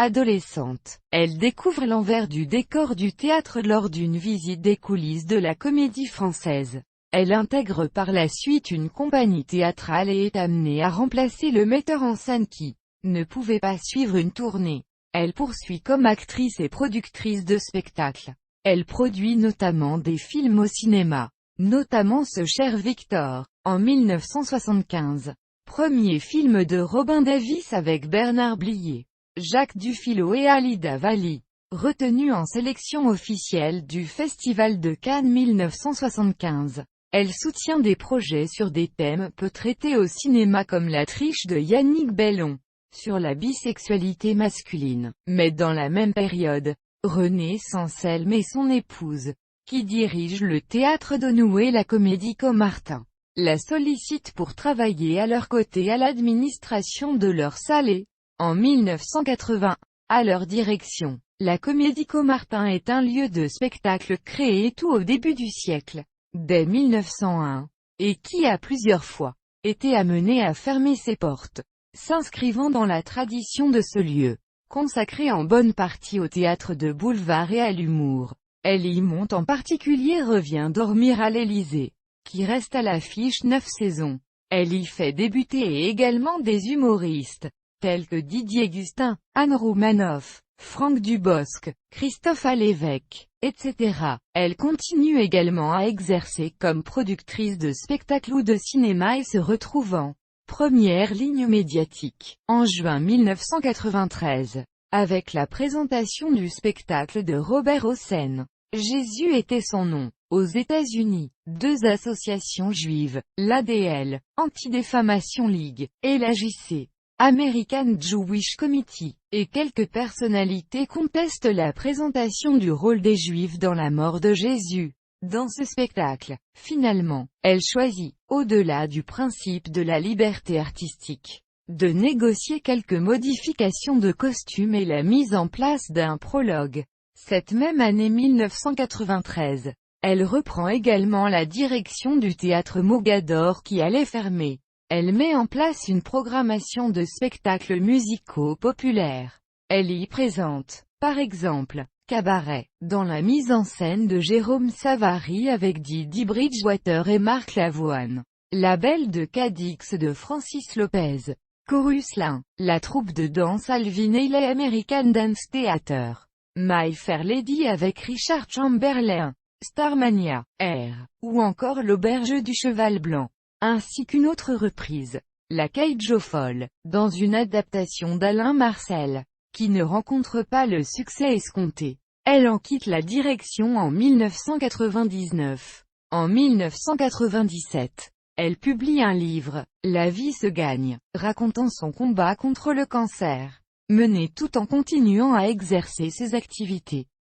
Adolescente, elle découvre l'envers du décor du théâtre lors d'une visite des coulisses de la Comédie Française. Elle intègre par la suite une compagnie théâtrale et est amenée à remplacer le metteur en scène qui ne pouvait pas suivre une tournée. Elle poursuit comme actrice et productrice de spectacles. Elle produit notamment des films au cinéma, notamment Ce cher Victor, en 1975. Premier film de Robin Davis avec Bernard Blier, Jacques Dufilot et Alida Valli. Retenue en sélection officielle du Festival de Cannes 1975. Elle soutient des projets sur des thèmes peu traités au cinéma comme La triche de Yannick Bellon, sur la bisexualité masculine. Mais dans la même période, René Sanselme et son épouse, qui dirige le théâtre d'Aunoué et la Comédie Caumartin, la sollicitent pour travailler à leur côté à l'administration de leur salle et, en 1980, à leur direction. La Comédie Caumartin est un lieu de spectacle créé tout au début du siècle, dès 1901, et qui a plusieurs fois été amené à fermer ses portes, s'inscrivant dans la tradition de ce lieu, consacré en bonne partie au théâtre de boulevard et à l'humour. Elle y monte en particulier Revient dormir à l'Élysée, qui reste à l'affiche 9 saisons. Elle y fait débuter également des humoristes, tels que Didier Gustin, Anne Roumanoff, Franck Dubosc, Christophe Alévêque, etc. Elle continue également à exercer comme productrice de spectacles ou de cinéma et se retrouve en première ligne médiatique, en juin 1993, avec la présentation du spectacle de Robert Hossein. Jésus était son nom. Aux États-Unis, deux associations juives, l'ADL, Anti-Défamation League, et l'AJC, American Jewish Committee, et quelques personnalités contestent la présentation du rôle des Juifs dans la mort de Jésus. Dans ce spectacle, finalement, elle choisit, au-delà du principe de la liberté artistique, de négocier quelques modifications de costumes et la mise en place d'un prologue. Cette même année 1993, elle reprend également la direction du théâtre Mogador qui allait fermer. Elle met en place une programmation de spectacles musicaux populaires. Elle y présente, par exemple, Cabaret, dans la mise en scène de Jérôme Savary avec Didi Bridgewater et Marc Lavoine. La Belle de Cadix de Francis Lopez. Chorus Lin, la troupe de danse Alvin Ailey American Dance Theater. My Fair Lady avec Richard Chamberlain, Starmania, R, ou encore L'Auberge du Cheval Blanc, ainsi qu'une autre reprise, La Cage aux Folles, dans une adaptation d'Alain Marcel, qui ne rencontre pas le succès escompté. Elle en quitte la direction en 1999. En 1997, elle publie un livre, La vie se gagne, racontant son combat contre le cancer, mené tout en continuant à exercer ses activités.